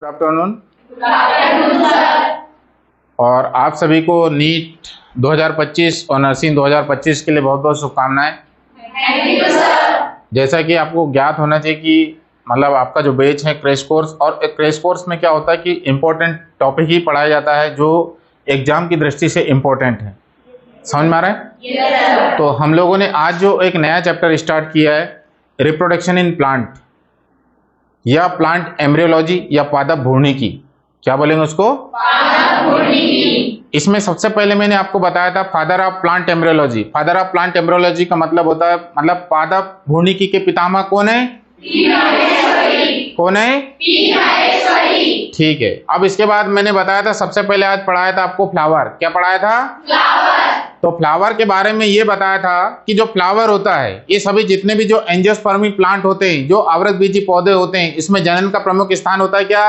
Good afternoon. और आप सभी को नीट 2025 और नर्सिंग 2025 के लिए बहुत बहुत शुभकामनाएं। जैसा कि आपको ज्ञात होना चाहिए कि मतलब आपका जो बैच है क्रैश कोर्स, और क्रैश कोर्स में क्या होता है कि इम्पोर्टेंट टॉपिक ही पढ़ाया जाता है जो एग्जाम की दृष्टि से इम्पोर्टेंट है। समझ में आ रहा है? yes, तो हम लोगों ने आज जो एक नया चैप्टर स्टार्ट किया है, रिप्रोडक्शन इन प्लांट या प्लांट एम्ब्रियोलॉजी या पादप भ्रूणिकी, क्या बोलेंगे उसको? पादप भ्रूणिकी। इसमें सबसे पहले मैंने आपको बताया था father of plant embryology. Father of plant embryology का मतलब होता है, मतलब पादप भ्रूणिकी के पितामह कौन है? कौन है? ठीक है। अब इसके बाद मैंने बताया था, सबसे पहले आज पढ़ाया था आपको फ्लावर। क्या पढ़ाया था? फ्लावर। तो फ्लावर के बारे में ये बताया था कि जो फ्लावर होता है, ये सभी जितने भी जो एंजियोस्पर्मी प्लांट होते हैं, जो आवृतबीजी पौधे होते हैं, इसमें जनन का प्रमुख स्थान होता है क्या?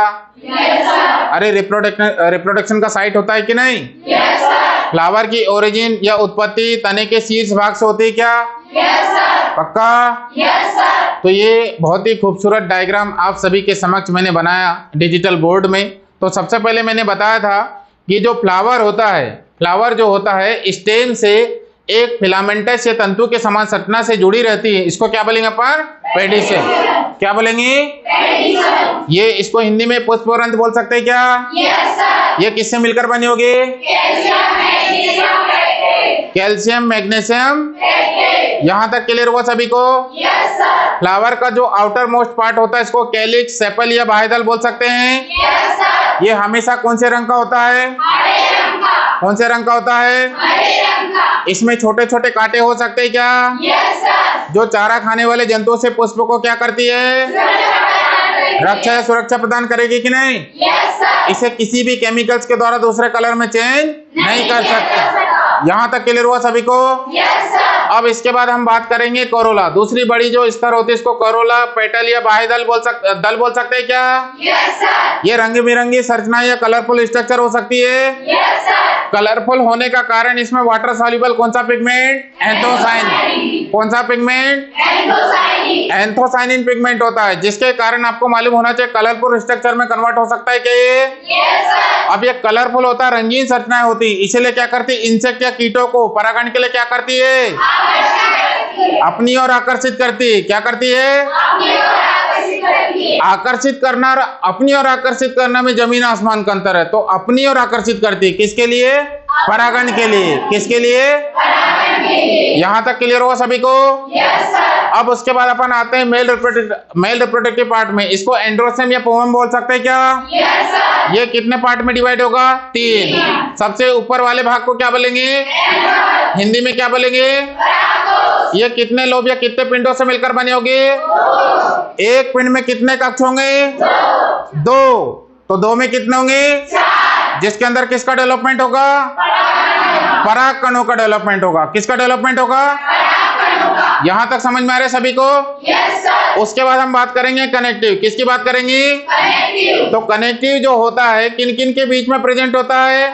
yes, अरे रिप्रोडक्शन का साइट होता है कि नहीं? yes, फ्लावर की ओरिजिन या उत्पत्ति तने के शीर्ष भाग से होती है क्या? yes, पक्का? yes, तो ये बहुत ही खूबसूरत डायग्राम आप सभी के समक्ष मैंने बनाया डिजिटल बोर्ड में। तो सबसे पहले मैंने बताया था कि जो फ्लावर होता है, फ्लावर जो होता है स्टेम से एक फिलामेंटस या तंतु के समान संरचना से जुड़ी रहती है। इसको क्या बोलेंगे अपन? पेडिसल। क्या बोलेंगे? पेडिसल। ये इसको हिंदी में पुष्पवृंत बोल सकते हैं क्या? yes, sir। ये किससे मिलकर बनी होगी? Calcium magnesium. यहाँ तक क्लियर हुआ सभी को? yes, sir। फ्लावर का जो आउटर मोस्ट पार्ट होता है, इसको कैलिक्स, सेपल या बाह्यदल बोल सकते हैं। yes, sir। ये हमेशा कौन से रंग का होता है? हरे रंग का। कौन से रंग का होता है? हरे रंग का। इसमें छोटे छोटे कांटे हो सकते हैं क्या? yes, sir। जो चारा खाने वाले जंतुओं से पुष्प को क्या करती है? रक्षा या सुरक्षा प्रदान करेगी कि नहीं? yes, sir। इसे किसी भी केमिकल्स के द्वारा दूसरे कलर में चेंज नहीं कर सकते। यहाँ तक क्लियर हुआ सभी को? yes, sir। अब इसके बाद हम बात करेंगे कोरोला। दूसरी बड़ी जो स्तर होती है, इसको कोरोला, पेटल या बाह्यदल बोल सकते हैं क्या? yes, sir। ये रंग बिरंगी संरचना या कलरफुल स्ट्रक्चर हो सकती है। yes, sir। कलरफुल होने का कारण इसमें वाटर सॉल्युबल कौन सा पिगमेंट? एंथोसायनिन। कौन सा पिगमेंट? एंथोसायनिन पिगमेंट होता है, जिसके कारण आपको मालूम होना चाहिए कलरफुल स्ट्रक्चर में कन्वर्ट हो सकता है क्या ये? yes, sir। अब ये कलरफुल होता है, रंगीन संरचनाएं होती, इसीलिए क्या करती? इंसेक्ट या कीटों को परागण के लिए क्या करती है? अपनी ओर आकर्षित करती है। क्या करती है? आकर्षित करना और अपनी ओर आकर्षित करना में जमीन आसमान का अंतर है। तो अपनी ओर आकर्षित करती है, किसके लिए? परागण के लिए। किसके लिए? यहाँ तक क्लियर हुआ सभी को? yes, अब उसके बाद अपन आते हैं मेल रिप्रोडक्टिव पार्ट में। इसको एंड्रोसेम या पोवम बोल सकते हैं क्या? yes, ये कितने पार्ट में डिवाइड होगा? 3। सबसे ऊपर वाले भाग को क्या बोलेंगे? हिंदी में क्या बोलेंगे? ये कितने लोब या कितने पिंडों से मिलकर बने होंगे? एक पिंड में कितने कक्ष होंगे? 2। तो 2 में कितने होंगे? 4। जिसके अंदर किसका डेवलपमेंट होगा? पराग कणों का डेवलपमेंट होगा। किसका डेवलपमेंट होगा? यहाँ तक समझ में आ रहा है सभी को? yes, sir। उसके बाद हम बात करेंगे कनेक्टिव। किसकी बात करेंगे? कनेक्टिव। तो कनेक्टिव जो होता है किन किन के बीच में प्रेजेंट होता है?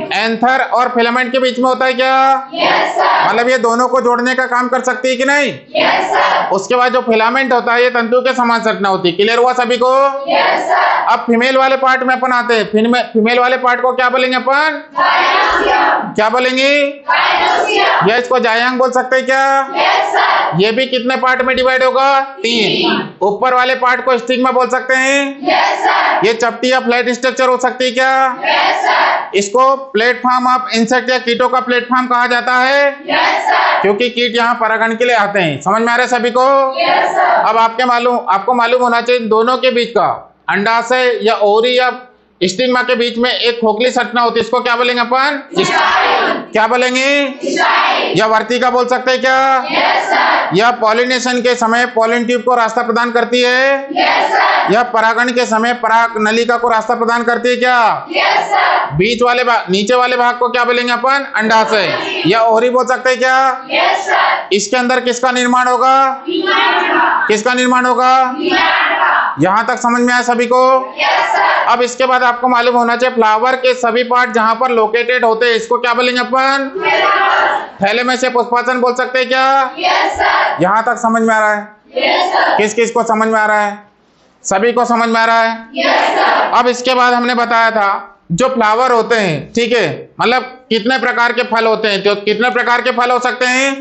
एंथर और फिलामेंट के बीच में होता है क्या? yes, sir। मतलब ये दोनों को जोड़ने का काम कर सकती है कि नहीं? yes, sir। उसके बाद जो फिलामेंट होता है, ये तंतु के समान संरचना होती है। क्लियर हुआ सभी को? yes, sir। अब फीमेल वाले पार्ट में अपन आते हैं। फीमेल वाले पार्ट को क्या बोलेंगे अपन? क्या बोलेंगे? या इसको जायांग बोल सकते हैं क्या? yes, sir। ये भी कितने पार्ट में डिवाइड होगा? 3। ऊपर वाले पार्ट को स्टिग्मा बोल सकते हैं। yes, sir। ये चपटी या फ्लैट स्ट्रक्चर हो सकती है क्या? yes, sir। इसको प्लेटफॉर्म ऑफ इंसेक्ट या कीटों का प्लेटफॉर्म कहा जाता है। yes, sir। क्योंकि कीट यहाँ परागण के लिए आते हैं। समझ में आ रहा है सभी को? yes, sir। अब आपको मालूम होना चाहिए दोनों के बीच का अंडाशय या ओवरी या स्टिग्मा के बीच में एक खोखली संरचना होती है। इसको क्या बोलेंगे अपन? क्या बोलेंगे? या वर्तिका बोल सकते हैं क्या? yes, sir। यह पॉलिनेशन के समय पॉलिन ट्यूब को रास्ता प्रदान करती है। yes, sir। यह परागण के समय पराग नलिका को रास्ता प्रदान करती है क्या? yes, sir। बीच वाले नीचे वाले भाग को क्या बोलेंगे अपन? अंडाशय या ओवरी बोल सकते हैं क्या? yes, sir। इसके अंदर किसका निर्माण होगा? किसका निर्माण होगा? यहाँ तक समझ में आया सभी को? yes, sir। अब इसके बाद आपको मालूम होना चाहिए फ्लावर के सभी पार्ट जहाँ पर लोकेटेड होते हैं, इसको क्या बोलेंगे अपन? थैलेमस से पुष्पासन बोल सकते हैं क्या? yes, sir। यहाँ तक समझ में आ रहा है? yes, sir। किस किस को समझ में आ रहा है? सभी को समझ में आ रहा है? अब इसके बाद हमने बताया था जो फ्लावर होते हैं, ठीक है, मतलब कितने प्रकार के फल होते हैं, तो कितने प्रकार के फल हो सकते हैं?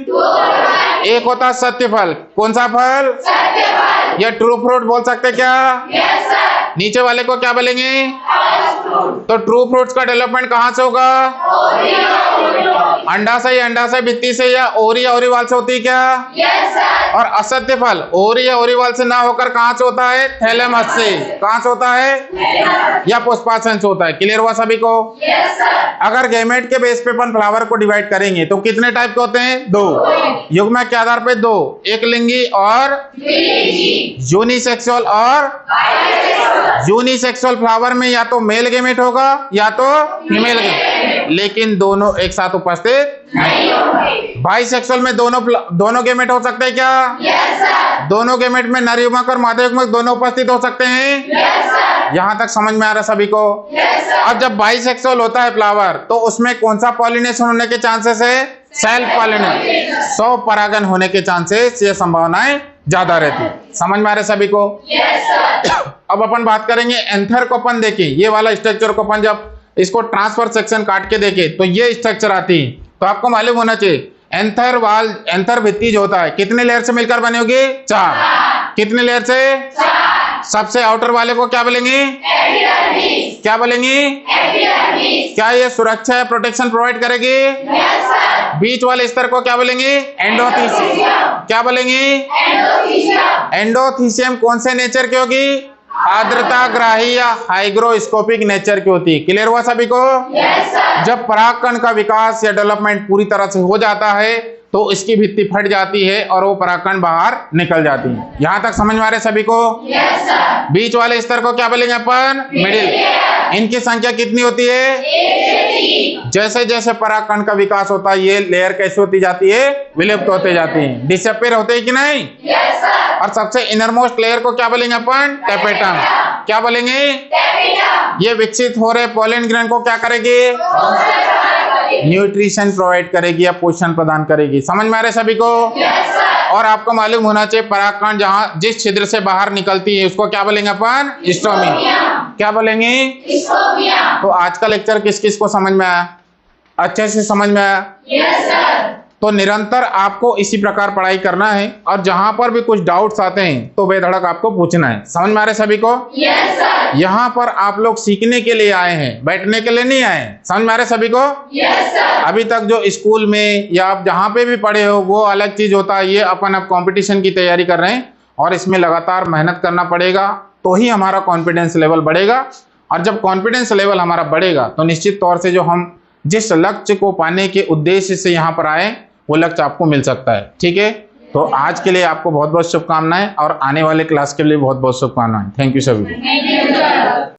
एक होता है सत्य फल। कौन सा फल? या ट्रू फ्रूट बोल सकते क्या? नीचे वाले को क्या बोलेंगे? तो ट्रू फ्रूट्स का डेवलपमेंट कहाँ से होगा? अंडा से भित्ति से, या ओरिवाल से होती है क्या? और असत्य फल ओरिवाल से ना होकर कहाँ से होता है? थैलेमस से। कहाँ से होता है? या पुष्पासन से होता है। क्लियर हुआ सभी को? अगर गैमेट के बेस पे अपन फ्लावर को डिवाइड करेंगे तो कितने टाइप के होते हैं? 2। युग्मक के आधार पे 2, एक लिंगी और यूनिसेक्सुअल। और यूनिसेक्सुअल फ्लावर में या तो मेल गैमेट होगा या तो फीमेल गैमेट, लेकिन दोनों एक साथ उपस्थित नहीं होंगे। बाइसेक्सुअल में दोनों गैमेट हो सकते हैं क्या? दोनों गैमेट में नर युग्मक और मादा युग्मक दोनों उपस्थित हो सकते हैं। यहाँ तक समझ में आ रहा है सभी को? अब जब बाइसेक्सुअल होता है फ्लावर तो उसमें कौन सा पॉलिनेशन होने के चांसेस है? सेल्फ पॉलिनेशन, स्व परागन होने के चांसेस, ये संभावनाएं ज्यादा रहती है। समझ में आ रहा है सभी को? अब अपन बात करेंगे एंथर को। अपन देखें ये वाला स्ट्रक्चर को, अपन जब इसको ट्रांसफर सेक्शन काट के देखें तो ये स्ट्रक्चर आती है। तो आपको मालूम होना चाहिए एंथर भित्ति जो होता है कितने लेयर से मिलकर बनी होगी? 4। कितने लेयर से? 4। सबसे आउटर वाले को क्या बोलेंगे? क्या बोलेंगे? क्या ये सुरक्षा या प्रोटेक्शन प्रोवाइड करेगी? बीच वाले स्तर को क्या बोलेंगे? एंडोथीसियम। क्या बोलेंगे? एंडोथीसियम कौन से नेचर की होगी? आर्द्रताग्राही या हाइग्रोस्कोपिक नेचर की होती है। क्लियर हुआ सभी को? जब परागकण का विकास या डेवलपमेंट पूरी तरह से हो जाता है तो इसकी भित्ति फट जाती है और वो परागकण बाहर निकल जाती है। यहाँ तक समझ में आ रहे सभी को? बीच वाले स्तर को क्या बोलेंगे अपन? मिडिल। इनकी संख्या कितनी होती है? जैसे जैसे परागकण का विकास होता है ये लेयर कैसे होती जाती है? विलुप्त होते जाती है, डिसअपीयर होते हैं कि नहीं? और सबसे इनरमोस्ट लेयर को क्या बोलेंगे अपन? टेपेटम। क्या बोलेंगे? ये विकसित हो रहे पोलन ग्रैंड को क्या करेगी? न्यूट्रिशन प्रोवाइड करेगी या पोषण प्रदान करेगी। समझ में आ रहे सभी को? और आपको मालूम होना चाहिए परागकण जहाँ जिस छिद्र से बाहर निकलती है उसको क्या बोलेंगे अपन? स्टोमिया। क्या बोलेंगे? तो आज का लेक्चर किस किस को समझ में आया? अच्छे से समझ में आया? तो निरंतर आपको इसी प्रकार पढ़ाई करना है और जहां पर भी कुछ डाउट्स आते हैं तो बेधड़क आपको पूछना है। समझ में आ रहे सभी को? यहाँ पर आप लोग सीखने के लिए आए हैं, बैठने के लिए नहीं आए हैं। समझ में आ रहे सभी को? अभी तक जो स्कूल में या आप जहाँ पे भी पढ़े हो वो अलग चीज होता है। ये अपन अब कंपटीशन की तैयारी कर रहे हैं और इसमें लगातार मेहनत करना पड़ेगा तो ही हमारा कॉन्फिडेंस लेवल बढ़ेगा। और जब कॉन्फिडेंस लेवल हमारा बढ़ेगा तो निश्चित तौर से जो हम जिस लक्ष्य को पाने के उद्देश्य से यहाँ पर आए वो लक्ष्य आपको मिल सकता है। ठीक है, तो आज के लिए आपको बहुत बहुत शुभकामनाएं और आने वाले क्लास के लिए बहुत बहुत शुभकामनाएं। थैंक यू सभी।